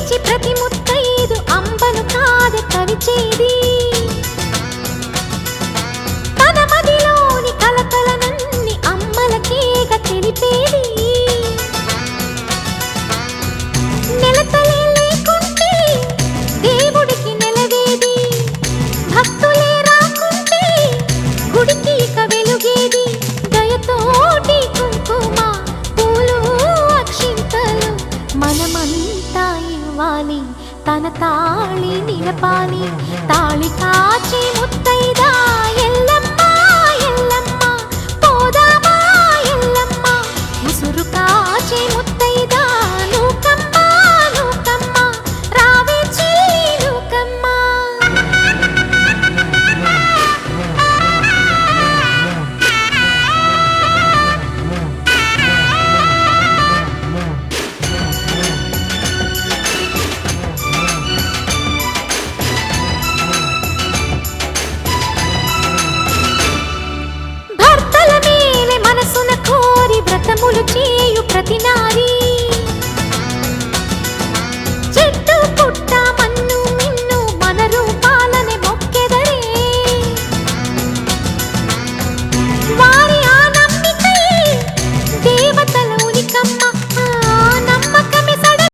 పిలిచి ప్రతి ముత్తైదు అంబను కాద కవిచేది తన మదిలోని కలకలనన్ని అమ్మలకేగ తెలిపేది నెలతలే లేకుంటే దేవుడికి నెలవేది భక్తులే రాకుంటే గుడికి ఇక వెలుగేది దయతోటి కుంకుమ పూలు అక్షింతలు మనమంతా ఇవ్వాలి తన తాళి నిలపాలి తాళి కాచి ముత్తైదా ఎల్లమ్మ ఎల్లమ్మ పోదామా ఎల్లమ్మ ముసురు కాచి ముత్తైదా నూకమ్మ నూకమ్మ రావే చెల్లి నూకమ్మ భర్తల మేలే మనసున కోరి వ్రతములు చేయ